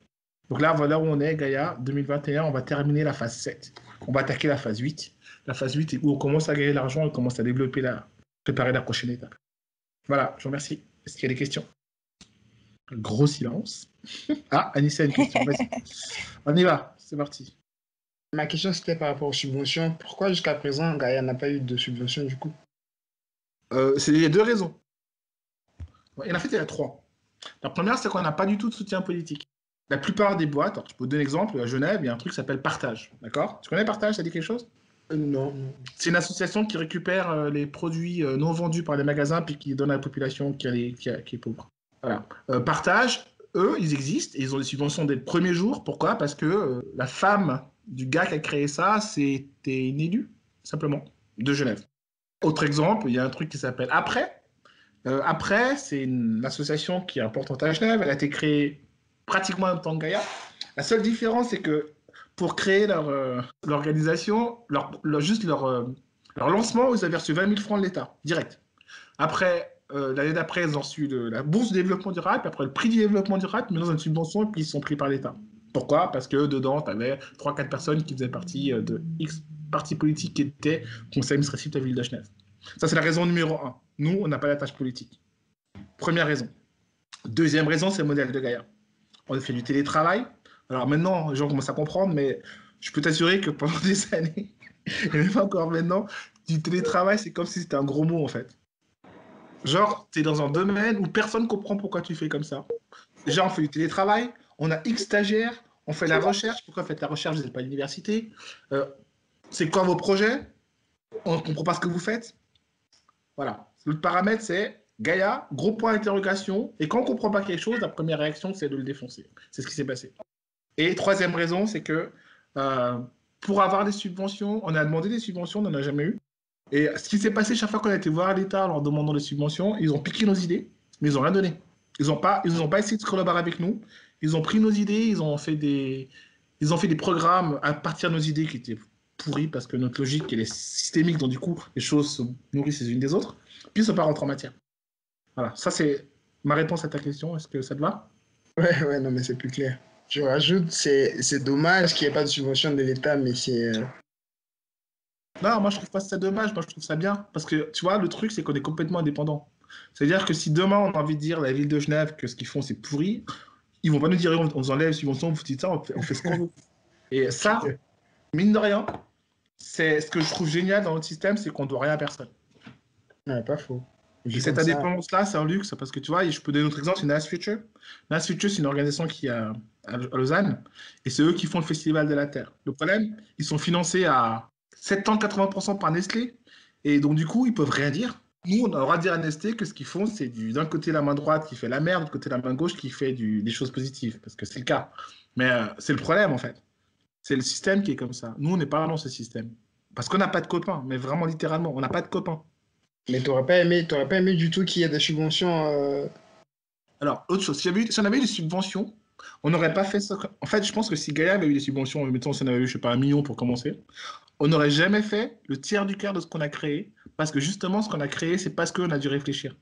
Donc là, voilà où on est, Gaïa, 2021, on va terminer la phase 7. On va attaquer la phase 8. La phase 8 est où on commence à gagner de l'argent, on commence à développer préparer la prochaine étape. Voilà, je vous remercie. Est-ce qu'il y a des questions? Gros silence. Ah, Anissa a une question, vas-y. On y va, c'est parti. Ma question, c'était par rapport aux subventions. Pourquoi jusqu'à présent, Gaïa n'a pas eu de subvention du coup? Il y a deux raisons. Et en fait, il y a trois. La première, c'est qu'on n'a pas du tout de soutien politique. La plupart des boîtes, alors, je peux vous donner un exemple, à Genève, il y a un truc qui s'appelle Partage. D'accord? Tu connais Partage, ça dit quelque chose? Non. C'est une association qui récupère les produits non vendus par les magasins puis qui donne à la population qui est pauvre. Voilà. Partage, eux, ils existent et ils ont des subventions dès le premier jour. Pourquoi? Parce que la femme du gars qui a créé ça, c'était une élue, simplement, de Genève. Autre exemple, il y a un truc qui s'appelle Après. Après, c'est une association qui est importante à Genève. Elle a été créée pratiquement en même temps que Gaïa. La seule différence, c'est que pour créer l'organisation, leur lancement, ils avaient reçu 20 000 francs de l'État, direct. Après, l'année d'après, ils ont reçu la bourse de développement durable, puis après le prix du développement durable, mais dans une subvention, et puis ils sont pris par l'État. Pourquoi? Parce que dedans, tu avais 3-4 personnes qui faisaient partie de X partis politiques qui étaient conseil administratif de la ville de Genève. Ça, c'est la raison numéro 1. Nous, on n'a pas d'attache politique. Première raison. Deuxième raison, c'est le modèle de Gaïa. On a fait du télétravail. Alors maintenant, les gens commencent à comprendre, mais je peux t'assurer que pendant des années, et même encore maintenant, du télétravail, c'est comme si c'était un gros mot, en fait. Genre, tu es dans un domaine où personne ne comprend pourquoi tu fais comme ça. Déjà, on fait du télétravail, on a X stagiaires, on fait la recherche. Pourquoi faites la recherche? Vous n'êtes pas à l'université. C'est quoi vos projets? On ne comprend pas ce que vous faites. Voilà. L'autre paramètre, c'est Gaïa, gros point d'interrogation. Et quand on ne comprend pas quelque chose, la première réaction, c'est de le défoncer. C'est ce qui s'est passé. Et troisième raison, c'est que pour avoir des subventions, on a demandé des subventions, on n'en a jamais eu. Et ce qui s'est passé chaque fois qu'on a été voir l'État en leur demandant des subventions, ils ont piqué nos idées, mais ils n'ont rien donné. Ils n'ont pas essayé de collaborer avec nous. Ils ont pris nos idées, ils ont fait des programmes à partir de nos idées qui étaient pourries parce que notre logique elle est systémique, donc du coup, les choses se nourrissent les unes des autres. Puis ça part rentrer en matière. Voilà, ça c'est ma réponse à ta question. Est-ce que ça te va? Ouais, non, mais c'est plus clair. Je rajoute, c'est dommage qu'il n'y ait pas de subvention de l'État, mais c'est... Non, moi je trouve pas ça dommage, moi je trouve ça bien. Parce que tu vois, le truc c'est qu'on est complètement indépendant. C'est-à-dire que si demain on a envie de dire à la ville de Genève que ce qu'ils font c'est pourri, ils vont pas nous dire on vous enlève subvention, vous dites ça, on fait ce qu'on veut. Et ça, mine de rien, c'est ce que je trouve génial dans notre système, c'est qu'on doit rien à personne. Ouais, pas faux. Et cette indépendance-là, c'est un luxe, parce que tu vois, je peux donner un autre exemple, c'est NAS Future. NAS Future, c'est une organisation qui est à Lausanne, et c'est eux qui font le Festival de la Terre. Le problème, ils sont financés à 70-80% par Nestlé, et donc du coup, ils peuvent rien dire. Nous, on a le droit de dire à Nestlé que ce qu'ils font, c'est d'un côté la main droite qui fait la merde, de l'autre côté la main gauche qui fait des choses positives, parce que c'est le cas. Mais c'est le problème, en fait. C'est le système qui est comme ça. Nous, on n'est pas dans ce système. Parce qu'on n'a pas de copains, mais vraiment littéralement, on n'a pas de copains. Mais t'aurais pas aimé du tout qu'il y ait des subventions Alors, autre chose, si on avait eu des subventions, on n'aurait pas fait ça. En fait, je pense que si Gaïa avait eu des subventions, mettons, si on avait eu, je sais pas, 1 million pour commencer, on n'aurait jamais fait le tiers du quart de ce qu'on a créé, parce que justement, ce qu'on a créé, c'est parce qu'on a dû réfléchir.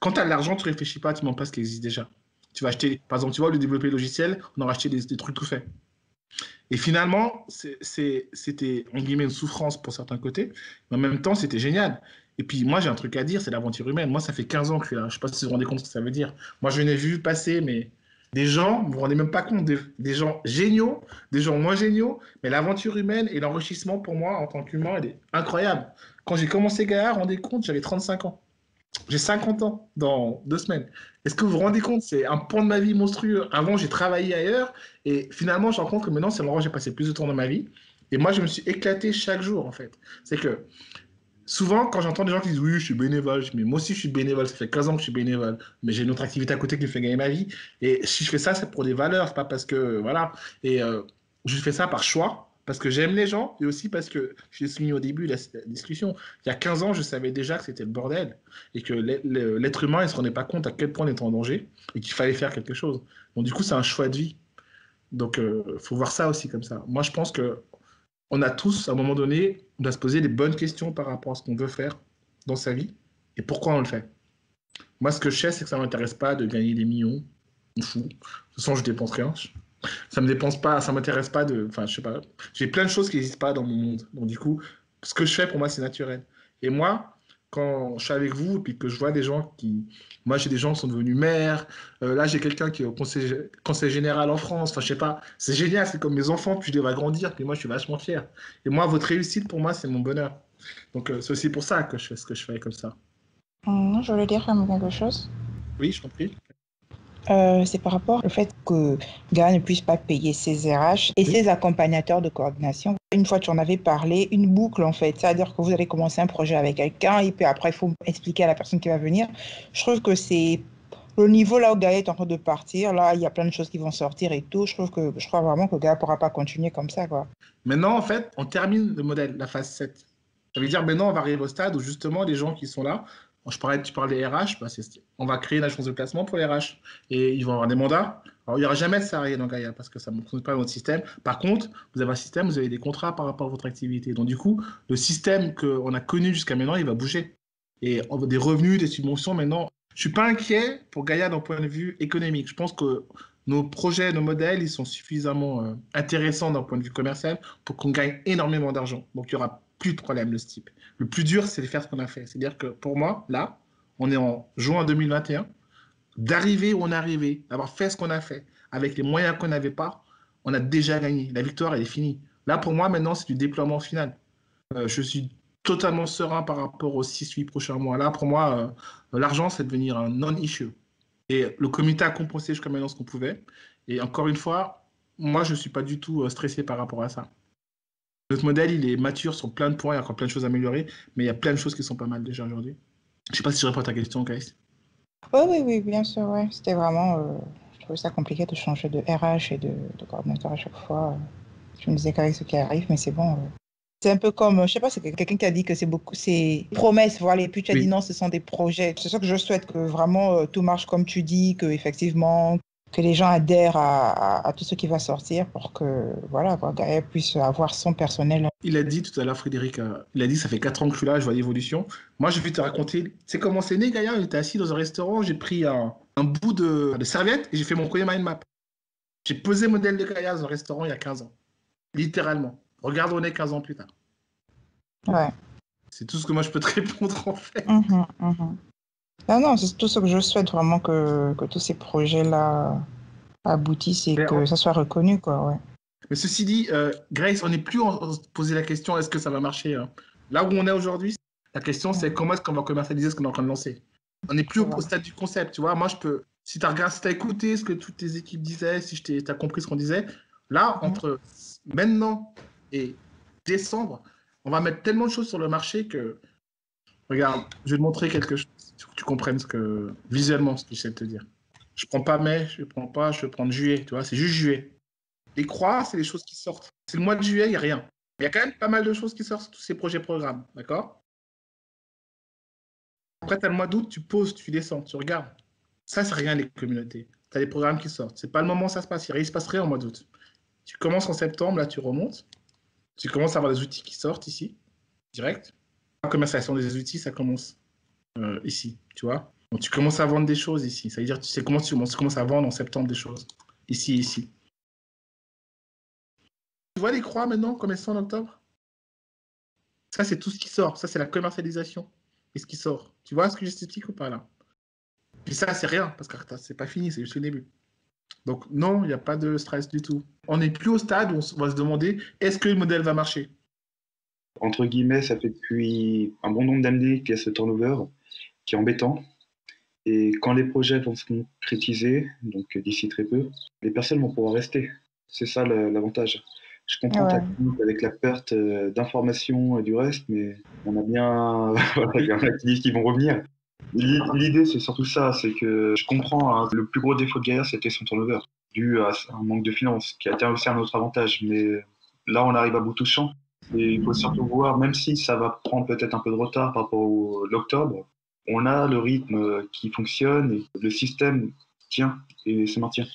Quand tu as de l'argent, tu réfléchis pas, tu ne demandes pas ce qui existe déjà. Tu vas acheter, par exemple, tu vois, le développer logiciel, on aurait acheté des trucs tout faits. Et finalement, c'était, en guillemets, une souffrance pour certains côtés, mais en même temps, c'était génial. Et puis, moi, j'ai un truc à dire, c'est l'aventure humaine. Moi, ça fait 15 ans que je suis là. Je ne sais pas si vous vous rendez compte de ce que ça veut dire. Moi, je n'ai vu passer, mais des gens, vous ne vous rendez même pas compte, des gens géniaux, des gens moins géniaux, mais l'aventure humaine et l'enrichissement, pour moi, en tant qu'humain, elle est incroyable. Quand j'ai commencé Gaïa, rendez compte, j'avais 35 ans. J'ai 50 ans dans 2 semaines. Est-ce que vous vous rendez compte? C'est un pan de ma vie monstrueux. Avant, j'ai travaillé ailleurs et finalement, je rencontre que maintenant, c'est l'endroit où j'ai passé plus de temps dans ma vie. Et moi, je me suis éclaté chaque jour, en fait. C'est que souvent, quand j'entends des gens qui disent oui, je suis bénévole, mais moi aussi, je suis bénévole. Ça fait 15 ans que je suis bénévole, mais j'ai une autre activité à côté qui me fait gagner ma vie. Et si je fais ça, c'est pour des valeurs, c'est pas parce que. Voilà. Et je fais ça par choix. Parce que j'aime les gens et aussi parce que, je l'ai souligné au début de la discussion, il y a 15 ans, je savais déjà que c'était le bordel et que l'être humain, il ne se rendait pas compte à quel point on était en danger et qu'il fallait faire quelque chose. Donc, du coup, c'est un choix de vie. Donc, il faut voir ça aussi comme ça. Moi, je pense qu'on a tous, à un moment donné, on doit se poser les bonnes questions par rapport à ce qu'on veut faire dans sa vie et pourquoi on le fait. Moi, ce que je sais, c'est que ça ne m'intéresse pas de gagner des millions. Je m'en fous. De toute façon, je ne dépense rien. Ça me dépense pas, ça m'intéresse pas de. Enfin, je sais pas. J'ai plein de choses qui n'existent pas dans mon monde. Donc, du coup, ce que je fais pour moi, c'est naturel. Et moi, quand je suis avec vous et puis que je vois des gens qui. Moi, j'ai des gens qui sont devenus maires. Là, j'ai quelqu'un qui est au conseil général en France. Enfin, je sais pas. C'est génial. C'est comme mes enfants. Puis je les vois grandir. Puis moi, je suis vachement fier. Et moi, votre réussite, pour moi, c'est mon bonheur. Donc, c'est aussi pour ça que je fais ce que je fais comme ça. Je voulais dire quelque chose. Oui, je t'en prie. C'est par rapport au fait que Gaïa ne puisse pas payer ses RH et ses accompagnateurs de coordination. Une fois, tu en avais parlé, une boucle en fait. C'est-à-dire que vous allez commencer un projet avec quelqu'un et puis après, il faut expliquer à la personne qui va venir. Je trouve que c'est le niveau là où Gaïa est en train de partir, là, il y a plein de choses qui vont sortir et tout. Je crois vraiment que Gaïa ne pourra pas continuer comme ça, quoi. Maintenant, en fait, on termine le modèle, la phase 7. Ça veut dire maintenant, on va arriver au stade où justement les gens qui sont là, tu parles des RH, bah, on va créer une agence de placement pour les RH. Et ils vont avoir des mandats. Alors, il n'y aura jamais de salariés dans Gaïa parce que ça ne fonctionne pas dans notre système. Par contre, vous avez un système, vous avez des contrats par rapport à votre activité. Donc, du coup, le système qu'on a connu jusqu'à maintenant, il va bouger. Et on a des revenus, des subventions maintenant. Je ne suis pas inquiet pour Gaïa d'un point de vue économique. Je pense que nos projets, nos modèles, ils sont suffisamment intéressants d'un point de vue commercial pour qu'on gagne énormément d'argent. Donc, il n'y aura plus de problème de ce type. Le plus dur, c'est de faire ce qu'on a fait. C'est-à-dire que pour moi, là, on est en juin 2021, d'arriver où on est arrivé, d'avoir fait ce qu'on a fait, avec les moyens qu'on n'avait pas, on a déjà gagné. La victoire, elle est finie. Là, pour moi, maintenant, c'est du déploiement final. Je suis totalement serein par rapport aux 6-8 prochains mois. Là, pour moi, l'argent, c'est devenir un non-issue. Et le comité a compensé jusqu'à maintenant ce qu'on pouvait. Et encore une fois, moi, je ne suis pas du tout stressé par rapport à ça. Notre modèle, il est mature sur plein de points, il y a encore plein de choses à améliorer, mais il y a plein de choses qui sont pas mal déjà aujourd'hui. Je ne sais pas si je réponds à ta question, Kaïs. Oui, bien sûr, ouais. C'était vraiment... je trouvais ça compliqué de changer de RH et de coordinateur à chaque fois. Je me disais qu'avec ce qui arrive, mais c'est bon. C'est un peu comme, je sais pas, c'est quelqu'un qui a dit que c'est promesses, voilà, et puis tu as dit Oui. non, ce sont des projets. C'est ça que je souhaite, que vraiment tout marche comme tu dis, que effectivement, que les gens adhèrent à tout ce qui va sortir pour que, voilà, quoi, Gaël puisse avoir son personnel. Il a dit tout à l'heure, Frédéric, il a dit ça fait 4 ans que je suis là, je vois l'évolution. Moi, je vais te raconter, c'est comment c'est né, Gaïa. J'étais assis dans un restaurant, j'ai pris un bout de serviette et j'ai fait mon premier mind map. J'ai posé le modèle de Gaïa dans un restaurant il y a 15 ans. Littéralement. Regarde où on est 15 ans plus tard. Ouais. C'est tout ce que moi je peux te répondre en fait. Non, c'est tout ce que je souhaite vraiment que tous ces projets-là aboutissent et que ça soit reconnu, quoi, ouais. Mais ceci dit, Grace, on n'est plus en se poser la question est-ce que ça va marcher Là où on est aujourd'hui, la question c'est comment est-ce qu'on va commercialiser ce qu'on est en train de lancer. On n'est plus au stade du concept, tu vois. Moi, je peux, si tu as écouté ce que toutes tes équipes disaient, si tu as compris ce qu'on disait, là, entre maintenant et décembre, on va mettre tellement de choses sur le marché que, regarde, je vais te montrer quelque chose pour que tu comprennes visuellement ce que j'essaie de te dire. Je prends pas mai, je vais prendre juillet, tu vois, c'est juste juillet. Les croix, c'est les choses qui sortent. C'est le mois de juillet, il n'y a rien. Il y a quand même pas mal de choses qui sortent sur tous ces projets programmes, d'accord? Après, tu as le mois d'août, tu poses, tu descends, tu regardes. Ça, c'est rien, les communautés. Tu as des programmes qui sortent. C'est pas le moment où ça se passe. Il se passe rien au mois d'août. Tu commences en septembre, là, tu remontes. Tu commences à avoir des outils qui sortent ici, direct. La commercialisation des outils, ça commence ici, tu vois. Donc, tu commences à vendre des choses ici. Ça veut dire, tu sais comment tu commences à vendre en septembre des choses. Ici. Tu vois les croix maintenant, comme elles sont en octobre? Ça, c'est tout ce qui sort. Ça, c'est la commercialisation. Et ce qui sort. Tu vois ce que j'explique ou pas là? Puis ça, c'est rien, parce que c'est pas fini, c'est juste le début. Donc non, il n'y a pas de stress du tout. On n'est plus au stade où on va se demander est-ce que le modèle va marcher? Entre guillemets, ça fait depuis un bon nombre d'années qu'il y a ce turnover qui est embêtant. Et quand les projets vont se concrétiser, donc d'ici très peu, les personnes vont pouvoir rester. C'est ça l'avantage. Je comprends ta crainte avec la perte d'informations et du reste, mais on a bien il y en a qui disent qu'ils vont revenir. L'idée, c'est surtout ça, c'est que je comprends, hein, le plus gros défaut de Gaïa, c'était son turnover, dû à un manque de finances, qui a été aussi un autre avantage. Mais là, on arrive à bout touchant. Et il faut surtout voir, même si ça va prendre peut-être un peu de retard par rapport à l'octobre, on a le rythme qui fonctionne et le système tient et se maintient.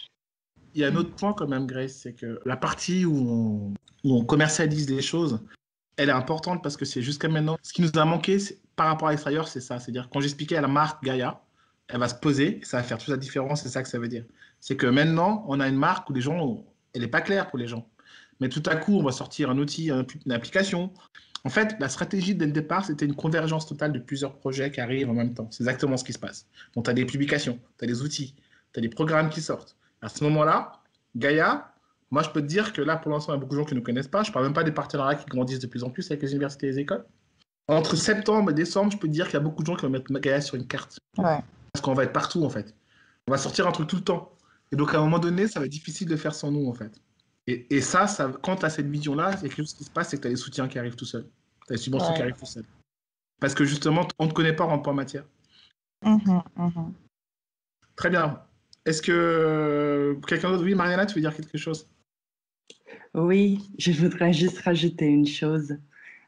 Il y a un autre point quand même, Grace, c'est que la partie où on commercialise les choses, elle est importante parce que c'est jusqu'à maintenant, ce qui nous a manqué par rapport à l'extérieur, c'est ça. C'est-à-dire quand j'expliquais à la marque Gaïa, elle va se poser, et ça va faire toute la différence, c'est ça que ça veut dire. C'est que maintenant, on a une marque où les gens, elle n'est pas claire pour les gens. Mais tout à coup, on va sortir un outil, une application. En fait, la stratégie dès le départ, c'était une convergence totale de plusieurs projets qui arrivent en même temps. C'est exactement ce qui se passe. Donc, tu as des publications, tu as des outils, tu as des programmes qui sortent. À ce moment-là, Gaïa, moi, je peux te dire que là, pour l'instant, il y a beaucoup de gens qui ne nous connaissent pas. Je ne parle même pas des partenariats qui grandissent de plus en plus avec les universités et les écoles. Entre septembre et décembre, je peux te dire qu'il y a beaucoup de gens qui vont mettre Gaïa sur une carte. Ouais. Parce qu'on va être partout, en fait. On va sortir un truc tout le temps. Et donc, à un moment donné, ça va être difficile de faire sans nous, en fait. Et ça, quand tu as cette vision-là, il y a quelque chose qui se passe, c'est que tu as des soutiens qui arrivent tout seuls. Tu as des subventions qui arrivent tout seuls. Parce que justement, on ne te connaît pas, on rentre pas en matière. Très bien. Est-ce que quelqu'un d'autre? Oui, Mariana, tu veux dire quelque chose? Oui, je voudrais juste rajouter une chose.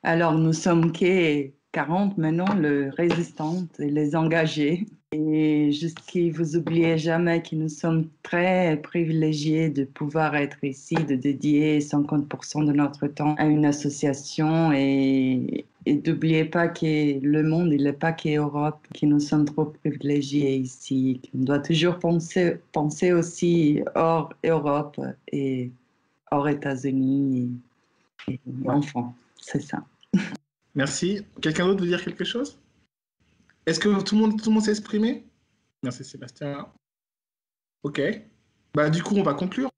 Alors, nous sommes qu'à 40 maintenant, les résistantes et les engagés. Et juste que vous oubliez jamais que nous sommes très privilégiés de pouvoir être ici, de dédier 50% de notre temps à une association et n'oubliez pas que le monde, il n'est pas qu'Europe, que nous sommes trop privilégiés ici, qu'on doit toujours penser aussi hors Europe et hors États-Unis et enfants. C'est ça. Merci. Quelqu'un d'autre veut dire quelque chose? Est-ce que tout le monde s'est exprimé? Merci Sébastien. Ok. Bah, du coup, on va conclure.